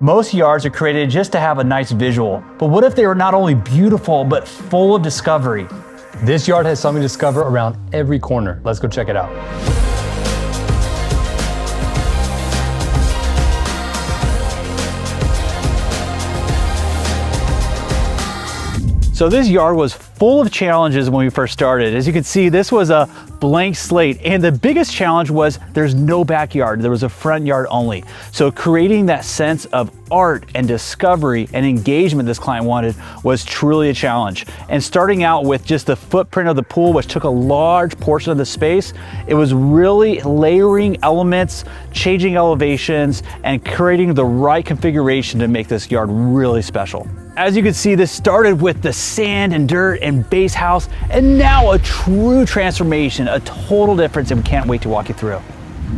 Most yards are created just to have a nice visual, but what if they were not only beautiful, but full of discovery? This yard has something to discover around every corner. Let's go check it out. So this yard was full of challenges when we first started. As you can see, this was a blank slate, and the biggest challenge was there's no backyard. There was a front yard only. So creating that sense of art and discovery and engagement this client wanted was truly a challenge. And starting out with just the footprint of the pool, which took a large portion of the space, it was really layering elements, changing elevations, and creating the right configuration to make this yard really special. As you can see, this started with the sand and dirt and base house, and now a true transformation, a total difference, and we can't wait to walk you through.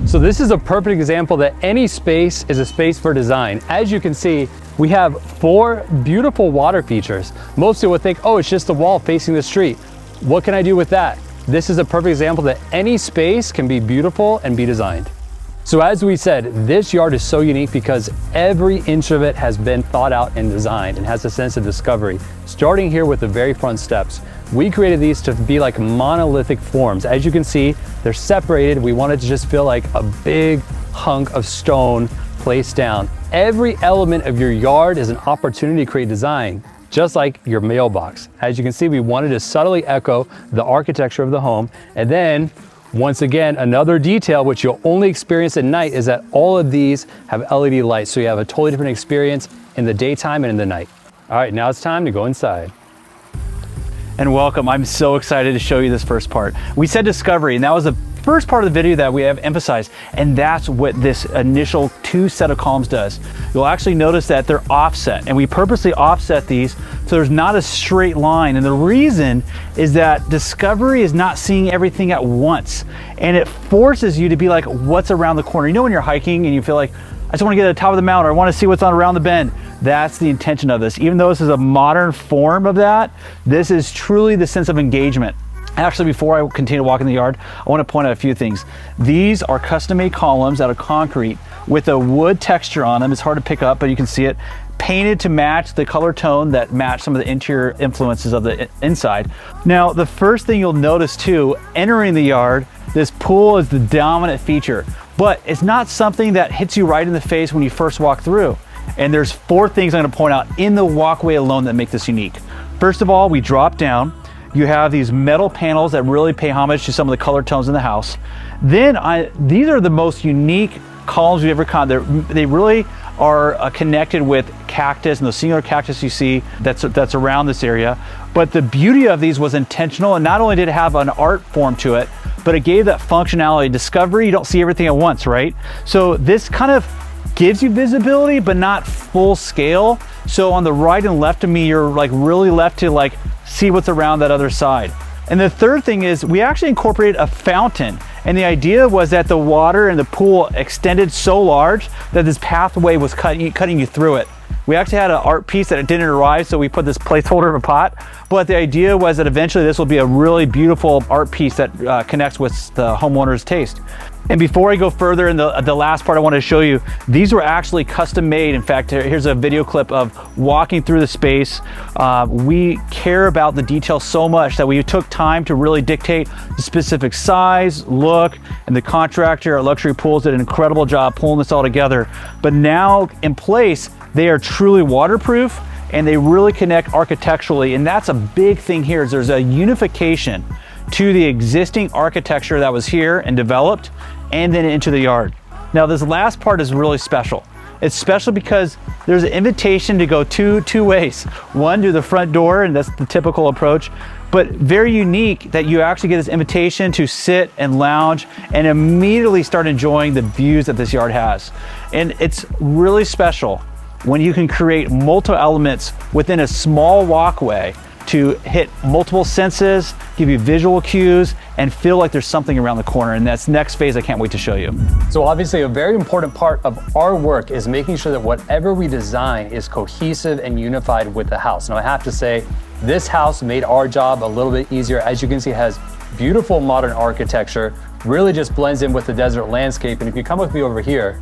So this is a perfect example that any space is a space for design. As you can see, we have 4 beautiful water features. Most people would think, oh, it's just the wall facing the street. What can I do with that? This is a perfect example that any space can be beautiful and be designed. So as we said, this yard is so unique because every inch of it has been thought out and designed and has a sense of discovery. Starting here with the very front steps, we created these to be like monolithic forms. As you can see, they're separated. We wanted to just feel like a big hunk of stone placed down. Every element of your yard is an opportunity to create design, just like your mailbox. As you can see, we wanted to subtly echo the architecture of the home. And then once again, another detail which you'll only experience at night is that all of these have LED lights, so you have a totally different experience in the daytime and in the night. All right, now it's time to go inside. And welcome, I'm so excited to show you this first part. We said discovery, and that was the first part of the video that we have emphasized, and that's what this initial 2 set of columns does. You'll actually notice that they're offset, and we purposely offset these so there's not a straight line. And the reason is that discovery is not seeing everything at once, and it forces you to be like, what's around the corner? You know when you're hiking and you feel like, I just want to get to the top of the mountain, or I want to see what's on around the bend. That's the intention of this. Even though this is a modern form of that, this is truly the sense of engagement. Actually, before I continue to walk in the yard, I want to point out a few things. These are custom-made columns out of concrete with a wood texture on them. It's hard to pick up, but you can see it. Painted to match the color tone that match some of the interior influences of the inside. Now, the first thing you'll notice too, entering the yard, this pool is the dominant feature, but it's not something that hits you right in the face when you first walk through. And there's 4 things I'm going to point out in the walkway alone that make this unique. First of all, we drop down. You have these metal panels that really pay homage to some of the color tones in the house. Then these are the most unique columns we've ever caught. They really are connected with cactus and the singular cactus you see that's around this area. But the beauty of these was intentional, and not only did it have an art form to it, but it gave that functionality. Discovery, you don't see everything at once, right? So this kind of gives you visibility, but not full scale. So on the right and left of me, you're like really left to like see what's around that other side. And the third thing is we actually incorporated a fountain. And the idea was that the water in the pool extended so large that this pathway was cutting you through it. We actually had an art piece that it didn't arrive, so we put this placeholder in a pot. But the idea was that eventually this will be a really beautiful art piece that connects with the homeowner's taste. And before I go further in the last part I want to show you, these were actually custom made. In fact, here's a video clip of walking through the space. We care about the detail so much that we took time to really dictate the specific size, look, and the contractor at Luxury Pools did an incredible job pulling this all together. But now in place, they are truly waterproof and they really connect architecturally. And that's a big thing here is there's a unification to the existing architecture that was here and developed and then into the yard. Now this last part is really special. It's special because there's an invitation to go two ways. One, to the front door, and that's the typical approach, but very unique that you actually get this invitation to sit and lounge and immediately start enjoying the views that this yard has. And it's really special when you can create multiple elements within a small walkway to hit multiple senses, give you visual cues, and feel like there's something around the corner. And that's next phase I can't wait to show you. So obviously a very important part of our work is making sure that whatever we design is cohesive and unified with the house. Now I have to say, this house made our job a little bit easier. As you can see, it has beautiful modern architecture, really just blends in with the desert landscape. And if you come with me over here,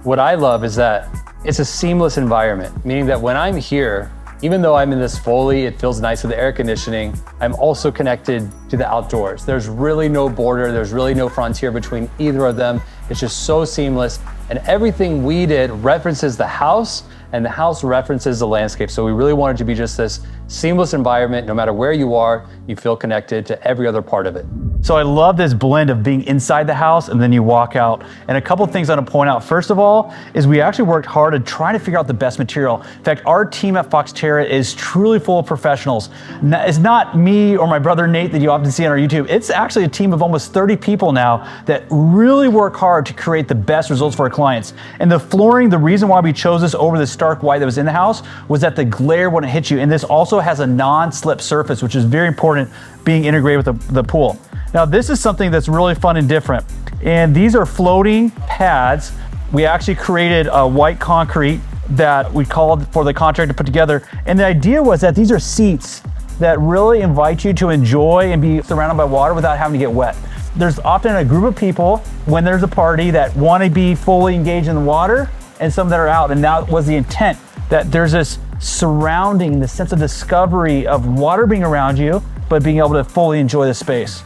what I love is that It's a seamless environment, meaning that when I'm here, even though I'm in this Foley, it feels nice with the air conditioning, I'm also connected to the outdoors. There's really no border, there's really no frontier between either of them. It's just so seamless. And everything we did references the house, and the house references the landscape. So we really wanted to be just this seamless environment. No matter where you are, you feel connected to every other part of it. So I love this blend of being inside the house and then you walk out. And a couple of things I want to point out. First of all, is we actually worked hard at trying to figure out the best material. In fact, our team at Foxterra is truly full of professionals. It's not me or my brother Nate that you often see on our YouTube. It's actually a team of almost 30 people now that really work hard to create the best results for our clients. And the flooring, the reason why we chose this over the stark white that was in the house was that the glare wouldn't hit you. And this also has a non-slip surface, which is very important being integrated with the pool. Now this is something that's really fun and different. And these are floating pads. We actually created a white concrete that we called for the contractor to put together. And the idea was that these are seats that really invite you to enjoy and be surrounded by water without having to get wet. There's often a group of people when there's a party that want to be fully engaged in the water and some that are out. And that was the intent, that there's this surrounding, the sense of discovery of water being around you, but being able to fully enjoy the space.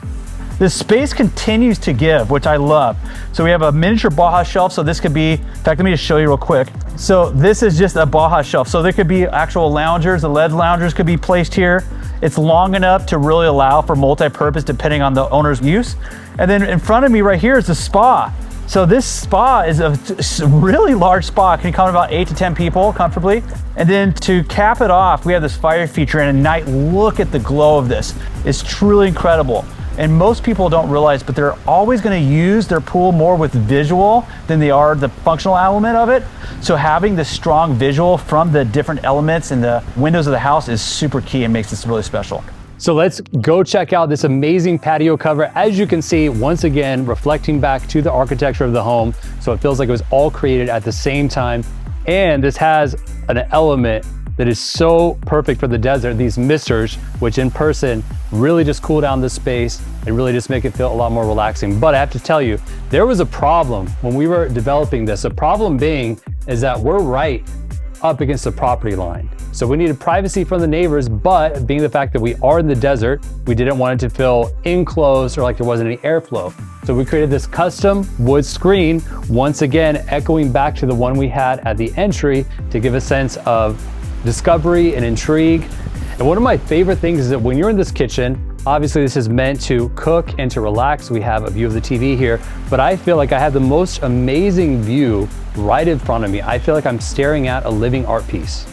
This space continues to give, which I love. So we have a miniature Baja shelf. So this could be, in fact, let me just show you real quick. So this is just a Baja shelf. So there could be actual loungers, the LED loungers could be placed here. It's long enough to really allow for multi-purpose depending on the owner's use. And then in front of me right here is the spa. So this spa is a really large spa. It can come about 8 to 10 people comfortably. And then to cap it off, we have this fire feature, and at night, look at the glow of this. It's truly incredible. And most people don't realize, but they're always gonna use their pool more with visual than they are the functional element of it. So having this strong visual from the different elements in the windows of the house is super key and makes this really special. So let's go check out this amazing patio cover. As you can see, once again, reflecting back to the architecture of the home. So it feels like it was all created at the same time. And this has an element that is so perfect for the desert, these misters, which in person really just cool down the space and really just make it feel a lot more relaxing. But I have to tell you, there was a problem when we were developing this. The problem being is that we're right up against the property line. So we needed privacy from the neighbors, but being the fact that we are in the desert, we didn't want it to feel enclosed or like there wasn't any airflow. So we created this custom wood screen, once again, echoing back to the one we had at the entry to give a sense of discovery and intrigue. And one of my favorite things is that when you're in this kitchen, obviously this is meant to cook and to relax. We have a view of the TV here, but I feel like I have the most amazing view right in front of me. I feel like I'm staring at a living art piece.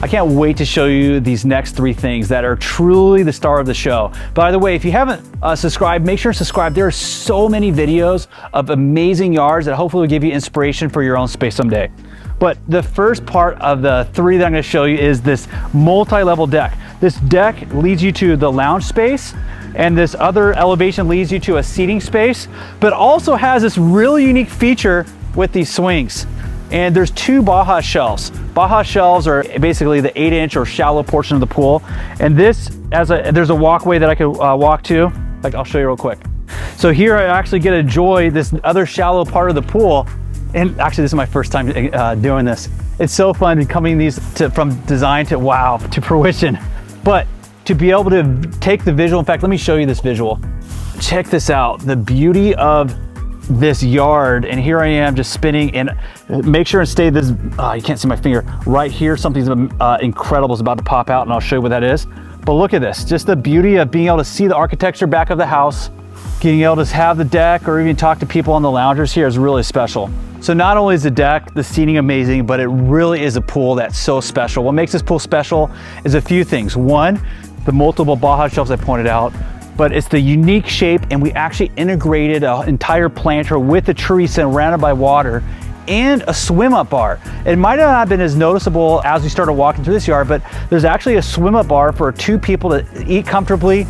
I can't wait to show you these next 3 things that are truly the star of the show. By the way, if you haven't subscribed, make sure to subscribe. There are so many videos of amazing yards that hopefully will give you inspiration for your own space someday. But the first part of the 3 that I'm gonna show you is this multi-level deck. This deck leads you to the lounge space, and this other elevation leads you to a seating space, but also has this really unique feature with these swings. And there's 2 Baja shelves. Baja shelves are basically the 8-inch or shallow portion of the pool. And this, there's a walkway that I could walk to. Like, I'll show you real quick. So here I actually get to enjoy this other shallow part of the pool. And actually, this is my first time doing this. It's so fun coming from design to wow, to fruition. But to be able to take the visual, in fact, let me show you this visual. Check this out, the beauty of this yard. And here I am just spinning, and make sure and stay this, you can't see my finger, right here, something incredible is about to pop out, and I'll show you what that is. But look at this, just the beauty of being able to see the architecture back of the house, being able to have the deck or even talk to people on the loungers here is really special. So not only is the deck, the seating amazing, but it really is a pool that's so special. What makes this pool special is a few things. One, the multiple Baja shelves I pointed out, but it's the unique shape, and we actually integrated an entire planter with a tree surrounded by water and a swim up bar. It might not have been as noticeable as we started walking through this yard, but there's actually a swim up bar for 2 people to eat comfortably.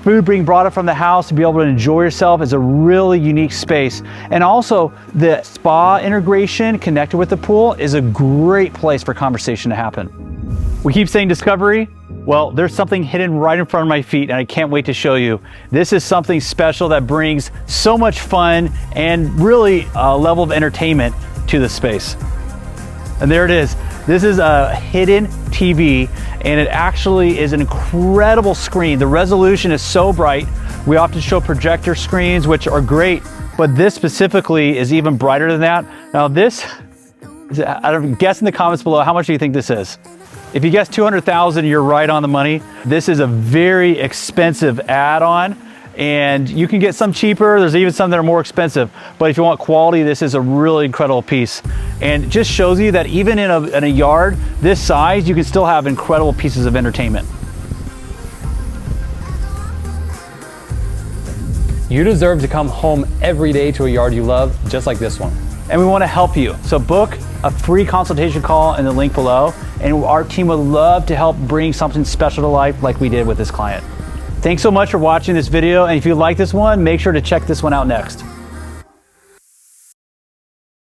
Food being brought up from the house to be able to enjoy yourself is a really unique space. And also the spa integration connected with the pool is a great place for conversation to happen. We keep saying discovery. Well, there's something hidden right in front of my feet, and I can't wait to show you. This is something special that brings so much fun and really a level of entertainment to the space. And there it is. This is a hidden TV, and it actually is an incredible screen. The resolution is so bright. We often show projector screens, which are great, but this specifically is even brighter than that. Now this, I don't guess in the comments below, how much do you think this is? If you guess 200,000, you're right on the money. This is a very expensive add-on, and you can get some cheaper. There's even some that are more expensive, but if you want quality, this is a really incredible piece. And it just shows you that even in a yard this size, you can still have incredible pieces of entertainment. You deserve to come home every day to a yard you love, just like this one. And we want to help you. So book a free consultation call in the link below, and our team would love to help bring something special to life like we did with this client. Thanks so much for watching this video, and if you like this one, make sure to check this one out next.